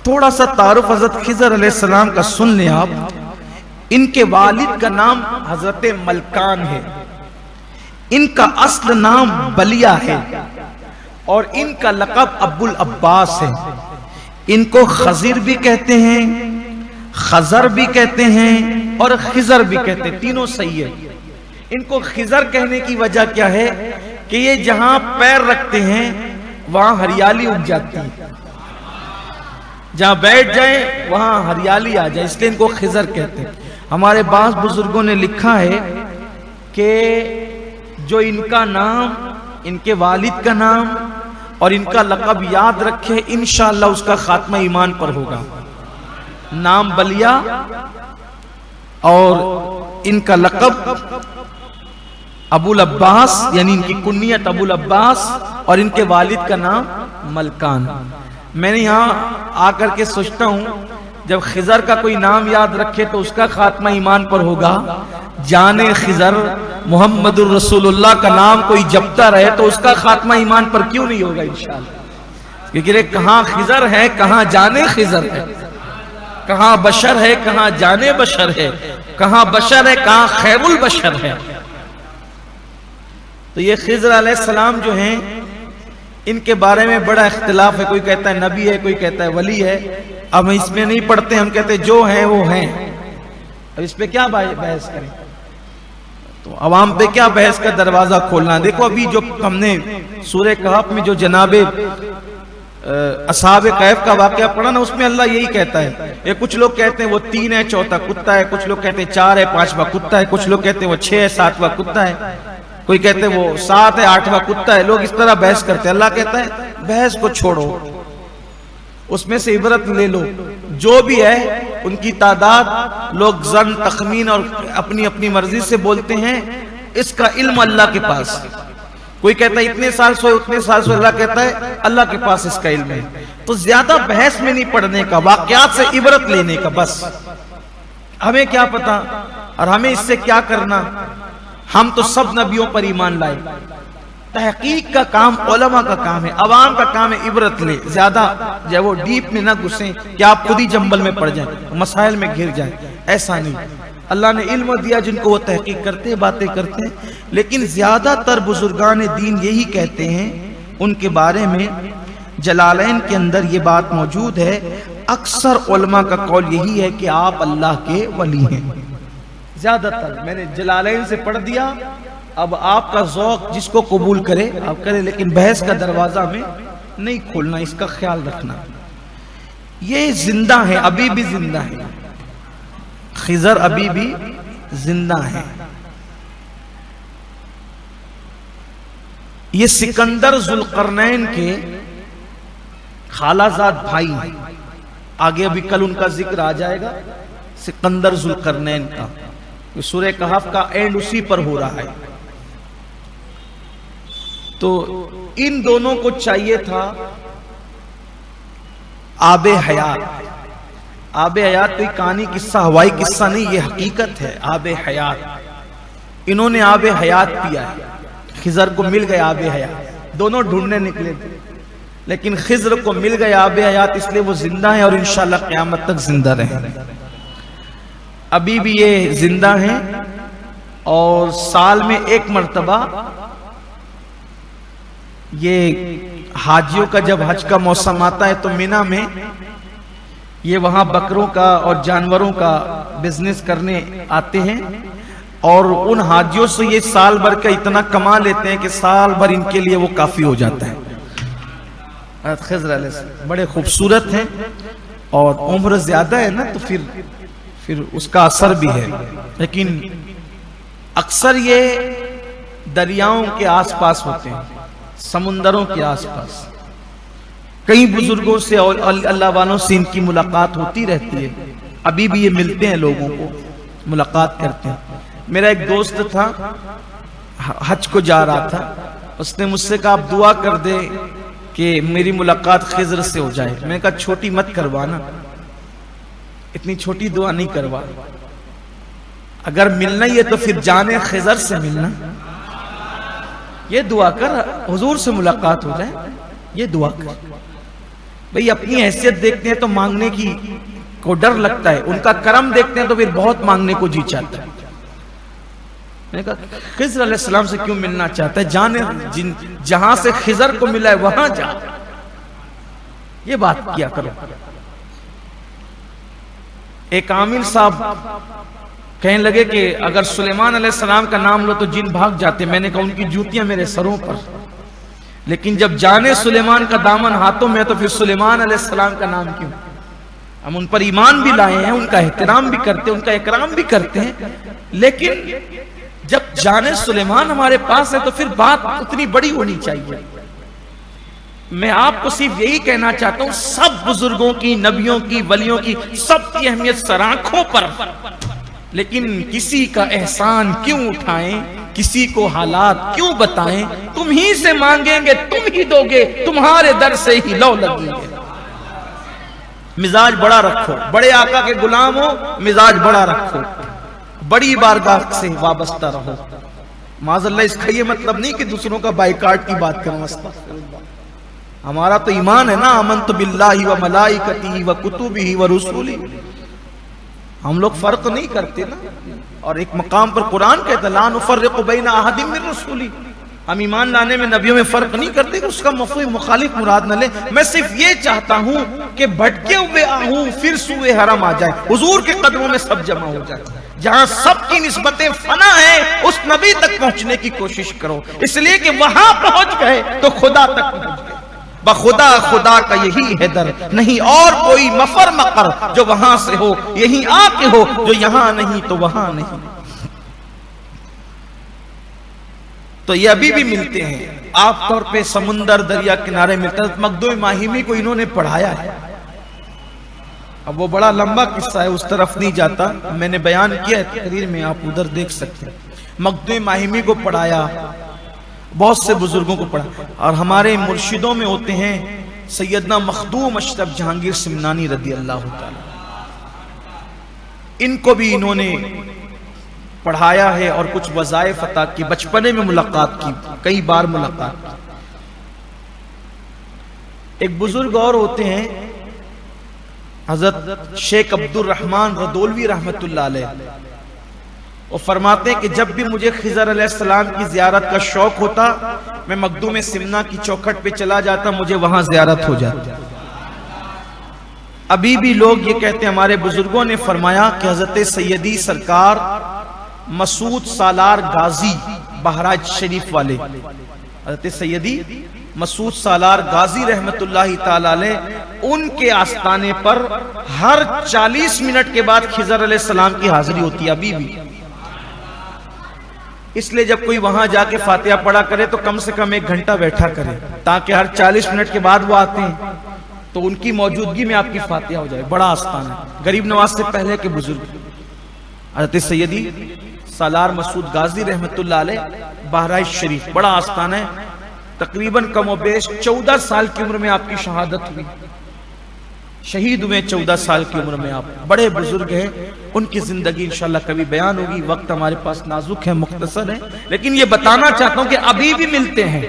تھوڑا سا تعارف حضرت خضر علیہ السلام کا سن لیں آپ. ان کے والد کا نام حضرت ملکان ہے، ان کا اصل نام بلیا ہے، اور ان کا لقب ابو العباس ہے. ان کو خضر بھی کہتے ہیں، خضر بھی کہتے ہیں، اور خضر بھی کہتے ہیں، تینوں صحیح ہے. ان کو خضر کہنے کی وجہ کیا ہے کہ یہ جہاں پیر رکھتے ہیں وہاں ہریالی اگ جاتی ہے، جہاں بیٹھ جائیں وہاں ہریالی آ جائے، اس لیے ان کو خضر کہتے ہیں. ہمارے بعض بزرگوں نے لکھا ہے کہ جو ان کا نام، ان کے والد کا نام اور ان کا لقب یاد رکھے، انشاءاللہ اس کا خاتمہ ایمان پر ہوگا. نام بلیا اور ان کا لقب ابو العباس، یعنی ان کی کنیت ابو العباس، اور ان کے والد کا نام ملکان. میں نے یہاں آ کر کے سوچتا ہوں جب خضر کا کوئی نام یاد رکھے تو اس کا خاتمہ ایمان پر ہوگا، جان خضر محمد الرسول اللہ کا نام کوئی جپتا رہے تو اس کا خاتمہ ایمان پر کیوں نہیں ہوگا انشاءاللہ. کیونکہ کہاں خضر ہے، کہاں جان خضر ہے، کہاں بشر ہے، کہاں جان بشر ہے، کہاں بشر ہے، کہاں خیر البشر ہے. تو یہ خضر علیہ السلام جو ہیں ان کے بارے میں بڑا اختلاف ہے. کوئی کہتا ہے نبی ہے، کوئی کہتا ہے ولی ہے. اب ہم اس میں نہیں پڑھتے، ہم کہتے ہیں جو ہیں وہ ہیں. اب اس پہ کیا بحث کریں، تو عوام پہ کیا بحث کا دروازہ کھولنا. دیکھو ابھی جو ہم نے سورہ کہف میں جو جناب اصحاب کہف کا واقعہ پڑھا نا، اس میں اللہ یہی کہتا ہے. یہ کچھ لوگ کہتے ہیں وہ 3 ہے 4 کتا ہے، کچھ لوگ کہتے ہیں 4 ہے 5واں کتا ہے، کچھ لوگ کہتے ہیں وہ 6 ہے 7واں کتا ہے، کوئی کہتے ہیں وہ 7 ہے 8واں کتا ہے. لوگ اس طرح بحث کرتے ہیں. اللہ کہتا ہے بحث کو چھوڑو، اس میں سے عبرت لے لو. جو بھی ہے ان کی تعداد لوگ ظن تخمین اور اپنی اپنی مرضی سے بولتے ہیں، اس کا علم اللہ کے پاس. کوئی کہتا ہے اتنے سال سوئے اتنے سال سوئے، اللہ کہتا ہے اللہ کے پاس اس کا علم ہے. تو زیادہ بحث میں نہیں پڑھنے کا، واقعات سے عبرت لینے کا. بس ہمیں کیا پتا اور ہمیں اس سے کیا کرنا. ہم تو سب نبیوں پر ایمان لائے. تحقیق کا کام علماء کا کام ہے، عوام کا کام ہے عبرت لے. زیادہ جو وہ ڈیپ میں نہ گھسیں کہ آپ خود ہی جنبل میں پڑ جائیں، مسائل میں گھر جائیں. ایسا نہیں. اللہ نے علم دیا جن کو وہ تحقیق کرتے باتیں کرتے ہیں. لیکن زیادہ تر بزرگان دین یہی کہتے ہیں، ان کے بارے میں جلالین کے اندر یہ بات موجود ہے. اکثر علماء کا قول یہی ہے کہ آپ اللہ کے ولی ہیں. زیادہ تر میں نے جلالین سے پڑھ دیا. اب آپ کا ذوق جس کو قبول کرے آپ کرے، لیکن بحث کا دروازہ میں نہیں کھولنا، اس کا خیال رکھنا. یہ زندہ ہے، ابھی بھی زندہ ہے. خضر ابھی بھی زندہ ہے. یہ سکندر ذوالقرنین کے خالہ زاد بھائی ہیں. آگے ابھی کل ان کا ذکر آ جائے گا، سکندر ذوالقرنین کا. سورہ کہف کا اینڈ اسی پر ہو رہا ہے. تو ان دونوں کو چاہیے تھا آب حیات. آب حیات کوئی کہانی قصہ ہوائی قصہ نہیں، یہ حقیقت ہے. آب حیات، انہوں نے آب حیات پیا ہے. خضر کو مل گئے آب حیات. دونوں ڈھونڈنے نکلے تھے لیکن خضر کو مل گئے آب حیات، اس لیے وہ زندہ ہیں اور انشاءاللہ قیامت تک زندہ رہیں. ابھی بھی یہ زندہ ہیں اور سال میں 1 مرتبہ یہ حاجیوں کا جب حج کا موسم آتا ہے تو مینا میں یہ وہاں بکروں کا اور جانوروں کا بزنس کرنے آتے ہیں، اور ان حاجیوں سے یہ سال بھر کا اتنا کما لیتے ہیں کہ سال بھر ان کے لیے وہ کافی ہو جاتا ہے. خضر علیہ السلام بڑے خوبصورت ہیں اور عمر زیادہ ہے نا، تو پھر اس کا اثر بھی ہے. لیکن اکثر یہ دریاؤں کے آس پاس ہوتے ہیں، سمندروں کے آس پاس. کئی بزرگوں سے اور اللہ والوں سے ان کی ملاقات ہوتی رہتی ہے. ابھی بھی یہ ملتے ہیں، لوگوں کو ملاقات کرتے ہیں. میرا ایک دوست تھا، حج کو جا رہا تھا. اس نے مجھ سے کہا آپ دعا کر دے کہ میری ملاقات خضر سے ہو جائے. میں نے کہا چھوٹی مت کروانا، اتنی چھوٹی دعا نہیں کروا. اگر ملنا ہی ہے تو پھر جانے خضر سے ملنا. یہ دعا کر حضور سے ملاقات ہو جائے، یہ دعا کر. بھئی اپنی حیثیت دیکھتے ہیں تو مانگنے کی کو ڈر لگتا ہے، ان کا کرم دیکھتے ہیں تو پھر بہت مانگنے کو جی چاہتا ہے۔ میں نے کہا خضر علیہ السلام سے کیوں ملنا چاہتا ہے؟ جانے جہاں سے خضر کو ملا ہے وہاں جا، یہ بات کیا کرو۔ ایک عامل صاحب کہنے لگے کہ اگر سلیمان علیہ السلام کا نام لو تو جن بھاگ جاتے۔ میں نے کہا ان کی جوتیاں میرے سروں پر، لیکن جب جانے سلیمان کا دامن ہاتھوں میں ہے تو پھر سلیمان علیہ السلام کا نام کیوں؟ ہم ان پر ایمان بھی لائے ہیں، ان کا احترام بھی کرتے ہیں، ان کا اکرام بھی کرتے ہیں، لیکن جب جانے سلیمان ہمارے پاس ہے تو پھر بات اتنی بڑی ہونی چاہیے۔ میں آپ کو صرف یہی کہنا چاہتا ہوں، سب بزرگوں کی، نبیوں کی، ولیوں کی، سب کی اہمیت سر آنکھوں پر، لیکن کسی کا احسان کیوں اٹھائیں، کسی کو حالات کیوں بتائیں؟ تم ہی سے مانگیں گے، تم ہی دو گے، تمہارے در سے ہی لو لگیں گے۔ مزاج بڑا رکھو، بڑے آقا کے غلام ہو، مزاج بڑا رکھو، بڑی بارگاہ سے وابستہ رہو۔ معاذ اللہ اس کا یہ مطلب نہیں کہ دوسروں کا بائیکاٹ کی بات کرنا، استغفر اللہ۔ ہمارا تو ایمان ہے نا، آمنت باللہ و ملائکتہ و کتبہ و رسلہ، ہم لوگ فرق نہیں کرتے نا۔ اور ایک مقام پر قرآن کہتا ہے لا نفرق بین احد من رسلہ، ہم ایمان لانے میں نبیوں میں فرق نہیں کرتے، اس کا مفہوم مخالف مراد نہ لے۔ میں صرف یہ چاہتا ہوں کہ بھٹکے ہوئے آہوں پھر سوئے حرم آ جائے، حضور کے قدموں میں سب جمع ہو جائے، جہاں سب کی نسبتیں فنا ہیں اس نبی تک پہنچنے کی کوشش کرو، اس لیے کہ وہاں پہنچ گئے تو خدا تک پہنچ گئے۔ بخدا خدا کا یہی ہے در، نہیں اور کوئی مفر مقر، جو وہاں سے ہو یہیں آ کے ہو، جو یہاں نہیں تو وہاں نہیں۔ تو یہ ابھی بھی ملتے ہیں، عام طور پہ سمندر دریا کنارے ملتے ہیں۔ مخدوم ماہمی کو انہوں نے پڑھایا ہے، اب وہ بڑا لمبا قصہ ہے، اس طرف نہیں جاتا، میں نے بیان کیا ہے تقریر میں، آپ ادھر دیکھ سکتے ہیں۔ مخدوم ماہمی کو پڑھایا، بہت سے بزرگوں کو پڑھا، اور ہمارے مرشدوں میں ہوتے ہیں سیدنا مخدوم اشرف جہانگیر سمنانی رضی اللہ تعالی، ان کو بھی انہوں نے پڑھایا ہے اور کچھ وظائف عطا کی، بچپنے میں ملاقات کی، کئی بار ملاقات کی۔ ایک بزرگ اور ہوتے ہیں حضرت شیخ عبد الرحمن ردولوی رحمت اللہ علیہ، وہ فرماتے ہیں کہ جب بھی مجھے خضر علیہ السلام کی زیارت کا شوق ہوتا، میں مخدوم سمنا کی چوکھٹ پہ چلا جاتا، مجھے وہاں زیارت ہو جاتی۔ ابھی بھی لوگ یہ کہتے ہیں، ہمارے بزرگوں نے فرمایا کہ حضرت سیدی سرکار مسعود سالار غازی بہرائچ شریف والے، حضرت سیدی مسعود سالار غازی رحمت اللہ تعالی علیہ، ان کے آستانے پر ہر 40 منٹ کے بعد خضر علیہ السلام کی حاضری ہوتی ہے ابھی بھی۔ اس لیے جب کوئی وہاں جا کے فاتحہ پڑھا کرے تو کم سے کم 1 گھنٹہ بیٹھا کرے، تاکہ ہر 40 منٹ کے بعد وہ آتے ہیں تو ان کی موجودگی میں آپ کی فاتحہ ہو جائے۔ بڑا آستان ہے، غریب نواز سے پہلے کے بزرگ حضرت سیدی سالار مسعود غازی رحمت اللہ علیہ بہرائچ شریف، بڑا آستان ہے۔ تقریباً کم و بیش 14 سال کی عمر میں آپ کی شہادت ہوئی، شہید ہوئے 14 سال کی عمر میں آپ، بڑے بزرگ ہیں۔ ان کی زندگی انشاءاللہ کبھی بیان ہوگی، وقت ہمارے پاس نازک ہے، مختصر ہے، لیکن یہ بتانا چاہتا ہوں کہ ابھی بھی ملتے ہیں۔